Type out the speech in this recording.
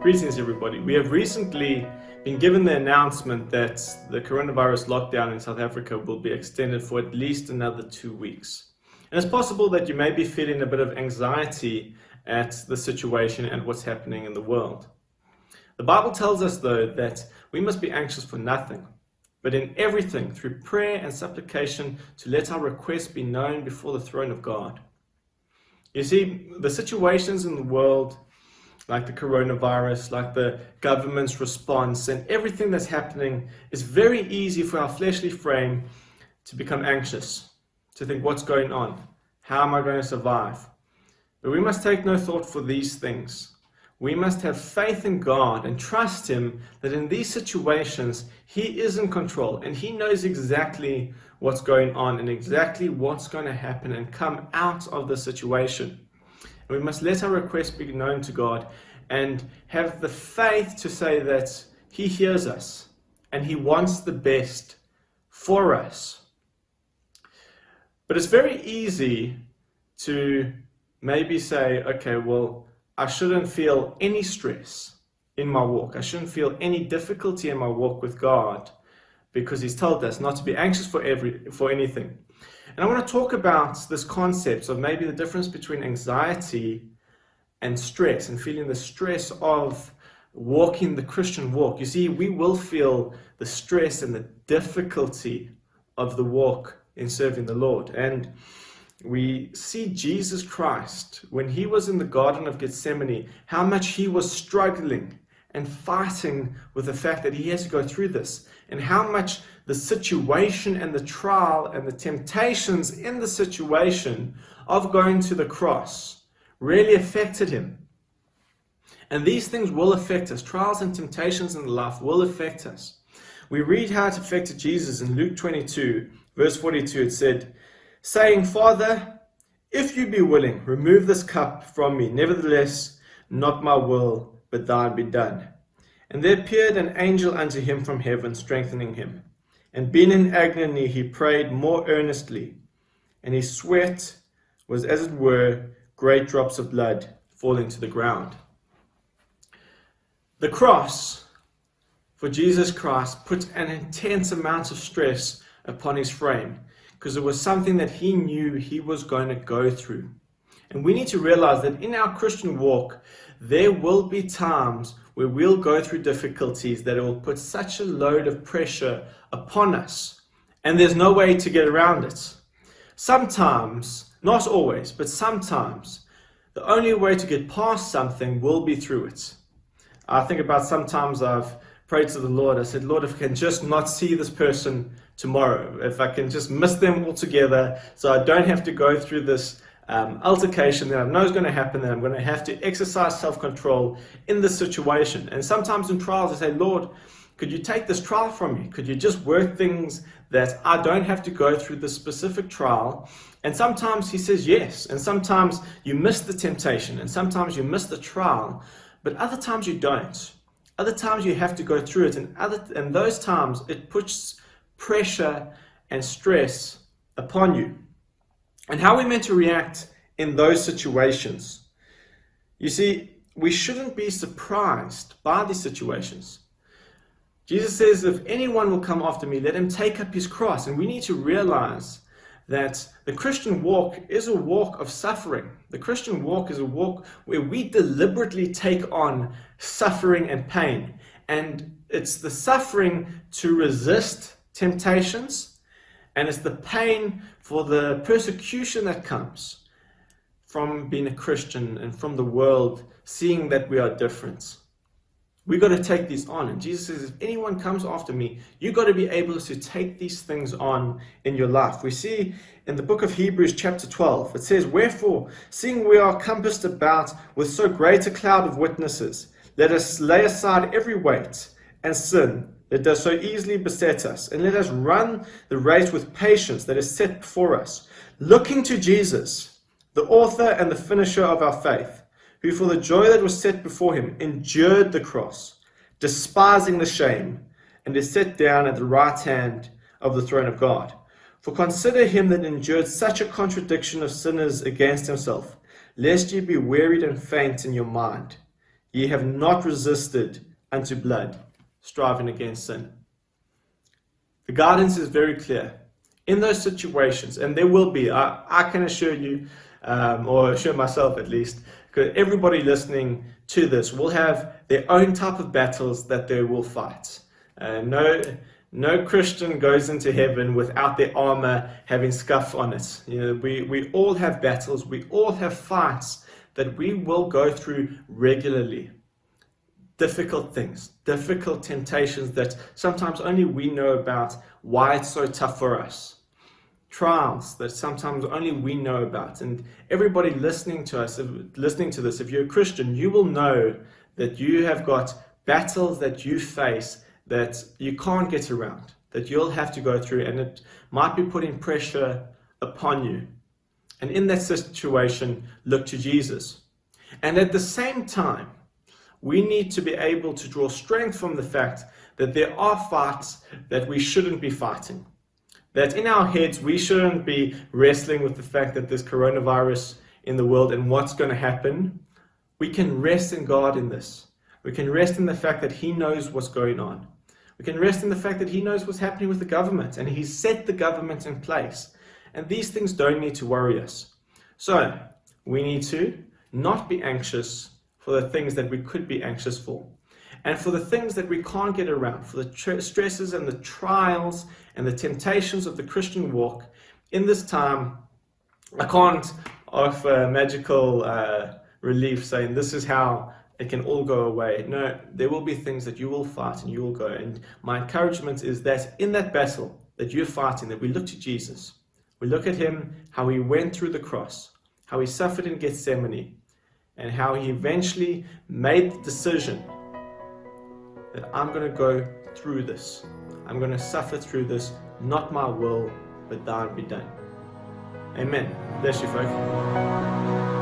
Greetings, everybody. We have recently been given the announcement that the coronavirus lockdown in South Africa will be extended for at least another 2 weeks. And it's possible that you may be feeling a bit of anxiety at the situation and what's happening in the world. The Bible tells us, though, that we must be anxious for nothing, but in everything, through prayer and supplication, to let our requests be known before the throne of God. You see, the situations in the world, like the coronavirus, like the government's response, and everything that's happening, is very easy for our fleshly frame to become anxious, to think, what's going on? How am I going to survive? But we must take no thought for these things. We must have faith in God and trust Him that in these situations, He is in control and He knows exactly what's going on and exactly what's going to happen and come out of the situation. We must let our requests be known to God and have the faith to say that He hears us and He wants the best for us. But it's very easy to maybe say, okay, well, I shouldn't feel any stress in my walk. I shouldn't feel any difficulty in my walk with God because He's told us not to be anxious for anything. And I want to talk about this concept of maybe the difference between anxiety and stress and feeling the stress of walking the Christian walk. You see, we will feel the stress and the difficulty of the walk in serving the Lord. And we see Jesus Christ, when He was in the Garden of Gethsemane, how much He was struggling and fighting with the fact that He has to go through this, and how much the situation and the trial and the temptations in the situation of going to the cross really affected Him. And these things will affect us. Trials and temptations in life will affect us. We read how it affected Jesus in Luke 22, verse 42. It said, saying, Father, if you be willing, remove this cup from me. Nevertheless, not my will, but thine be done. And there appeared an angel unto him from heaven, strengthening him. And being in agony, he prayed more earnestly. And his sweat was, as it were, great drops of blood falling to the ground. The cross for Jesus Christ put an intense amount of stress upon His frame, because it was something that He knew He was going to go through. And we need to realize that in our Christian walk, there will be times where we'll go through difficulties that it will put such a load of pressure upon us, and there's no way to get around it. Sometimes, not always, but sometimes, the only way to get past something will be through it. I think about sometimes I've prayed to the Lord. I said, Lord, if I can just not see this person tomorrow, if I can just miss them altogether, so I don't have to go through this altercation that I know is going to happen, that I'm going to have to exercise self-control in this situation. And sometimes in trials, I say, Lord, could you take this trial from me? Could you just work things that I don't have to go through this specific trial? And sometimes He says yes. And sometimes you miss the temptation. And sometimes you miss the trial. But other times you don't. Other times you have to go through it. And those times it puts pressure and stress upon you. And how we're meant to react in those situations. You see, we shouldn't be surprised by these situations. Jesus says, if anyone will come after me, let him take up his cross. And we need to realize that the Christian walk is a walk of suffering. The Christian walk is a walk where we deliberately take on suffering and pain. And it's the suffering to resist temptations, and it's the pain for the persecution that comes from being a Christian and from the world seeing that we are different. We got to take these on. And Jesus says, if anyone comes after me, you got to be able to take these things on in your life. We see in the book of Hebrews chapter 12, it says, wherefore, seeing we are compassed about with so great a cloud of witnesses, let us lay aside every weight and sin that does so easily beset us, and let us run the race with patience that is set before us, looking to Jesus, the author and the finisher of our faith, who for the joy that was set before Him endured the cross, despising the shame, and is set down at the right hand of the throne of God. For consider Him that endured such a contradiction of sinners against Himself, lest ye be wearied and faint in your mind. Ye have not resisted unto blood, striving against sin. The guidance is very clear. In those situations, and there will be, I can assure you, or assure myself at least, because everybody listening to this will have their own type of battles that they will fight. No Christian goes into heaven without their armor having scuff on it. We all have battles, we all have fights that we will go through regularly. Difficult things, difficult temptations that sometimes only we know about, why it's so tough for us. Trials that sometimes only we know about. And everybody listening to this, if you're a Christian, you will know that you have got battles that you face that you can't get around, that you'll have to go through, and it might be putting pressure upon you. And in that situation, look to Jesus. And at the same time, we need to be able to draw strength from the fact that there are fights that we shouldn't be fighting. That in our heads, we shouldn't be wrestling with the fact that there's coronavirus in the world and what's going to happen. We can rest in God in this. We can rest in the fact that He knows what's going on. We can rest in the fact that He knows what's happening with the government, and He's set the government in place. And these things don't need to worry us. So we need to not be anxious for the things that we could be anxious for. And for the things that we can't get around, for the stresses and the trials and the temptations of the Christian walk, in this time, I can't offer magical relief saying this is how it can all go away. No, there will be things that you will fight and you will go. And my encouragement is that in that battle that you're fighting, that we look to Jesus. We look at Him, how He went through the cross, how He suffered in Gethsemane, and how He eventually made the decision that I'm going to go through this. I'm going to suffer through this, not my will, but thine be done. Amen. Bless you, folks.